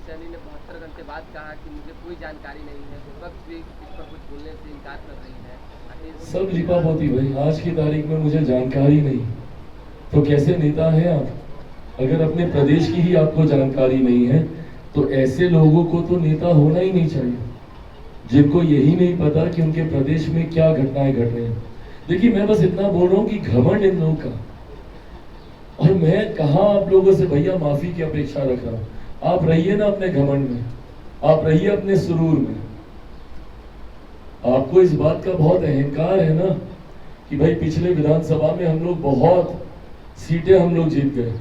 सैनी ने 72 घंटे बाद कहा कि मुझे कोई जानकारी नहीं है, विपक्ष भी इस पर कुछ बोलने से इनकार कर रही है। सब लिपापोती भाई, आज की तारीख में मुझे जानकारी नहीं तो कैसे नेता हैं आप? अगर अपने प्रदेश की ही आपको जानकारी नहीं है तो ऐसे लोगों को तो नेता होना ही नहीं चाहिए, जिनको यही नहीं पता कि उनके प्रदेश में क्या घटनाएं घट रही हैं। देखिए, मैं बस इतना बोल रहा हूँ कि घमंड इन लोगों का, और मैं कहा आप लोगों से भैया माफी की अपेक्षा रख रहा हूं। आप रहिए ना अपने घमंड में, आप रहिए अपने सुरूर में। आपको इस बात का बहुत अहंकार है ना कि भाई पिछले विधानसभा में हम लोग बहुत सीटें हम लोग जीत गए।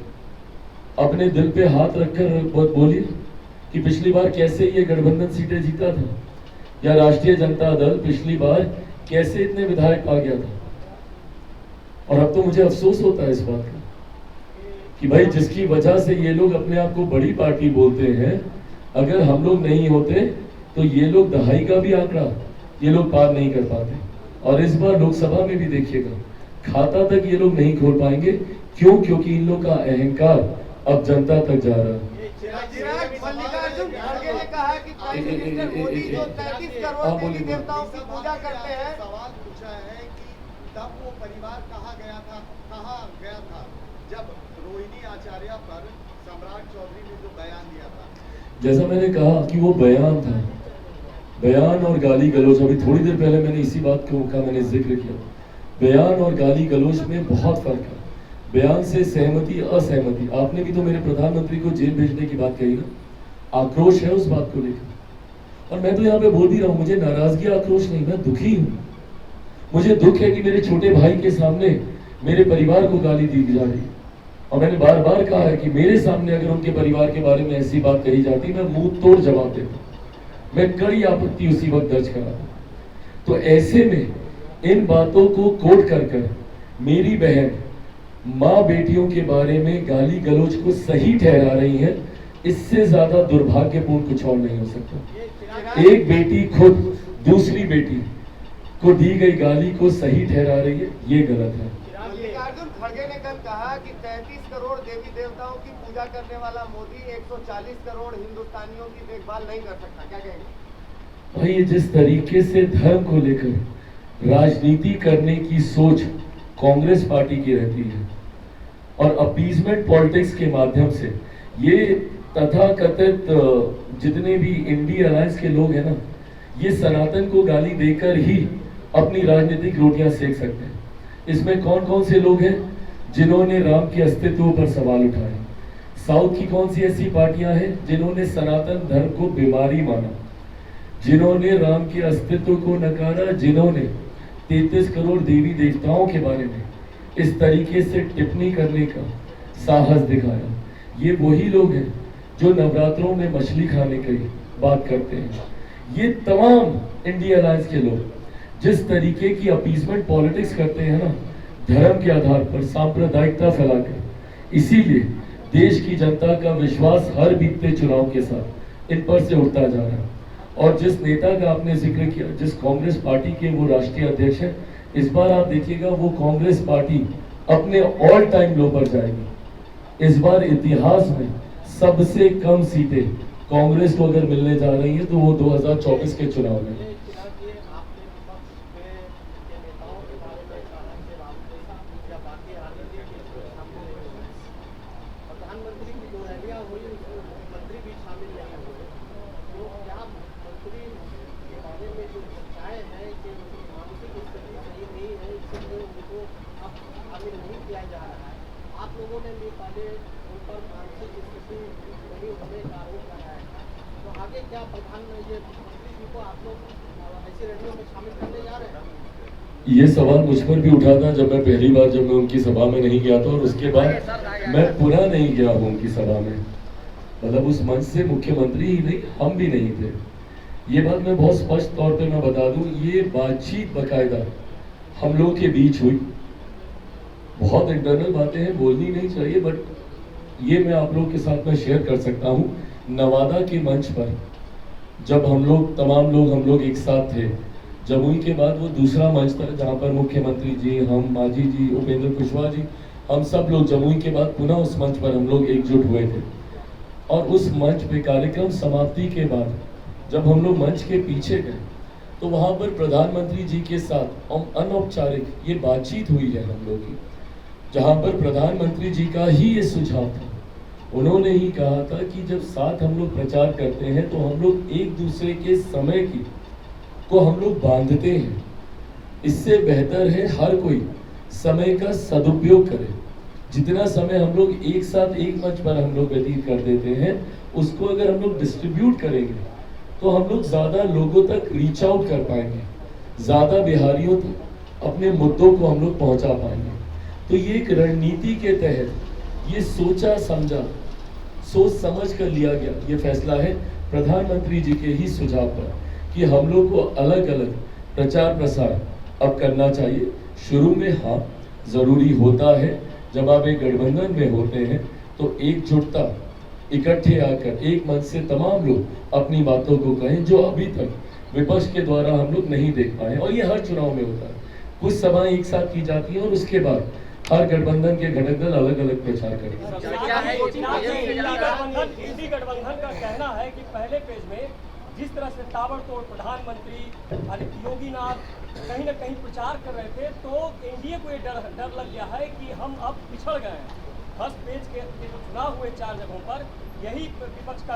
अपने दिल पे हाथ रखकर बोलिए कि पिछली बार कैसे ये गठबंधन सीटें जीता था, या राष्ट्रीय जनता दल पिछली बार कैसे इतने विधायक पा गया था। और अब तो मुझे अफसोस होता है इस बात का कि भाई जिसकी वजह से ये लोग अपने आप को बड़ी पार्टी बोलते हैं, अगर हम लोग नहीं होते तो ये लोग दहाई का भी आंकड़ा ये लोग पार नहीं कर पाते। और इस बार लोकसभा में भी देखिएगा, खाता तक ये लोग नहीं खोल पाएंगे। क्यों? क्योंकि इन लोग का अहंकार अब जनता तक जा रहा है। मल्लिकार्जुन खड़गे ने कहा कि प्राइम मिनिस्टर मोदी जो 33 करोड़ देवी देवताओं की पूजा करते हैं, सवाल पूछा है कि तब वो परिवार कहाँ गया था जब रोहिणी आचार्य पर सम्राट चौधरी ने जो बयान दिया था। जैसा मैंने कहा कि वो बयान था, बयान और गाली गलौज, अभी थोड़ी देर पहले मैंने इसी बात का मैंने जिक्र किया। बयान और गाली गलौज में बहुत फर्क है। बयान से सहमति असहमति, आपने भी तो मेरे प्रधानमंत्री को जेल भेजने की बात कही ना, आक्रोश है उस बात को लेकर। और मैं तो यहाँ पे बोल भी रहा हूँ, मुझे नाराजगी आक्रोश नहीं, मैं दुखी हूँ। मुझे दुख है कि मेरे छोटे भाई के सामने मेरे परिवार को गाली दी जा रही है। और मैंने बार बार कहा है कि मेरे सामने अगर उनके परिवार के बारे में ऐसी बात कही जाती, मैं मुंह तोड़ जवाब देता, मैं कड़ी आपत्ति उसी वक्त दर्ज कराता। तो ऐसे में इन बातों को कोट कर मेरी बहन माँ बेटियों के बारे में गाली गलौज को सही ठहरा रही है, इससे ज्यादा दुर्भाग्यपूर्ण कुछ और नहीं हो सकता। एक बेटी खुद दूसरी बेटी को दी गई गाली को सही ठहरा रही है, ये गलत है। मल्लिकार्जुन खड़गे ने कल कहा कि 33 करोड़ देवी देवताओं की पूजा करने वाला मोदी 140 करोड़ हिंदुस्तानियों की देखभाल नहीं कर सकता, क्या कहेंगे? भाई, ये जिस तरीके से धर्म को लेकर राजनीति करने की सोच कांग्रेस पार्टी की रहती है और अपीजमेंट पॉलिटिक्स के माध्यम से ये तथाकथित जितने भी इंडिया अलायंस के लोग हैं ना, ये सनातन को गाली देकर ही अपनी राजनीतिक रोटियां सेक सकते हैं। इसमें कौन कौन से लोग हैं जिन्होंने राम के अस्तित्व पर सवाल उठाए? साउथ की कौन सी ऐसी पार्टियां हैं जिन्होंने सनातन धर्म को बीमारी माना, जिन्होंने राम के अस्तित्व को नकारा, जिन्होंने 33 करोड़ देवी देवताओं के बारे में इस तरीके से टिप्पणी करने का साहस दिखाया? ये वही लोग हैं जो नवरात्रों में मछली खाने की बात करते हैं। ये तमाम इंडिया अलायंस के लोग जिस तरीके की अपीजमेंट पॉलिटिक्स करते हैं ना, धर्म के आधार पर सांप्रदायिकता फैलाकर, इसीलिए देश की जनता का विश्वास हर बीतते चुनाव के साथ इन पर से उठता जा रहा है। और जिस नेता का आपने जिक्र किया, जिस कांग्रेस पार्टी के वो राष्ट्रीय अध्यक्ष हैं, इस बार आप देखिएगा वो कांग्रेस पार्टी अपने ऑल टाइम लो पर जाएगी। इस बार इतिहास में सबसे कम सीटें कांग्रेस को अगर मिलने जा रही है तो वो 2024 के चुनाव में। आप लोगों ने भी पहले उन पर मानसिक स्थिति नहीं होने का आरोप लगाया है, तो आगे क्या प्रधानमंत्री जी को आप लोग ऐसी रैलियों में शामिल करने जा रहे हैं? ये सवाल मुझ पर भी उठा था जब मैं उनकी सभा में नहीं गया था, और उसके बाद मैं पुनः नहीं गया हूँ उनकी सभा में। मतलब उस मंच से मुख्यमंत्री ही नहीं, हम भी नहीं थे। ये बात मैं बहुत स्पष्ट तौर पे मैं बता दूं, ये बातचीत बाकायदा हम लोगों के बीच हुई। बहुत इंटरनल बातें हैं, बोलनी नहीं चाहिए, बट ये मैं आप लोग के साथ में शेयर कर सकता हूँ। नवादा के मंच पर जब हम लोग एक साथ थे, जमुई के बाद वो दूसरा मंच था जहाँ पर मुख्यमंत्री जी, हम, मांझी जी, उपेंद्र कुशवाहा जी, हम सब लोग जमुई के बाद पुनः उस मंच पर हम लोग एकजुट हुए थे। और उस मंच पे कार्यक्रम समाप्ति के बाद जब हम लोग मंच के पीछे गए तो वहाँ पर प्रधानमंत्री जी के साथ अनौपचारिक ये बातचीत हुई है हम लोग की, जहाँ पर प्रधानमंत्री जी का ही ये सुझाव था। उन्होंने ही कहा था कि जब साथ हम लोग प्रचार करते हैं तो हम लोग एक दूसरे के समय की को हम लोग बांधते हैं। इससे बेहतर है हर कोई समय का सदुपयोग करे। जितना समय हम लोग एक साथ एक मंच पर हम लोग व्यतीत कर देते हैं, उसको अगर हम लोग डिस्ट्रीब्यूट करेंगे तो हम लोग ज़्यादा लोगों तक रीच आउट कर पाएंगे, ज़्यादा बिहारियों तक अपने मुद्दों को हम लोग पहुंचा पाएंगे। तो ये एक रणनीति के तहत ये सोचा समझा, सोच समझ कर लिया गया ये फैसला है प्रधानमंत्री जी के ही सुझाव पर कि हम लोग को अलग अलग प्रचार प्रसार अब करना चाहिए। शुरू में हाँ ज़रूरी होता है, जब आप एक गठबंधन में होते हैं तो एकजुटता, इकट्ठे आकर एक मन से तमाम लोग अपनी बातों को कहें, जो अभी तक विपक्ष के द्वारा हम लोग नहीं देख पाए। और ये हर चुनाव में होता है, कुछ सभाएं एक साथ की जाती हैं और उसके बाद हर गठबंधन के घटक दल अलग अलग प्रचार करते हैं। क्या है इंडी गठबंधन का कहना है कि पहले पेज में जिस तरह से ताबड़तोड़ प्रधानमंत्री आदित्य योगीनाथ कहीं न कहीं प्रचार कर रहे थे, तो एनडीए को ये डर लग गया है कि हम अब पिछड़ गए हैं। फर्स्ट पेज के जो चुनाव हुए 4 जगहों पर, यही विपक्ष का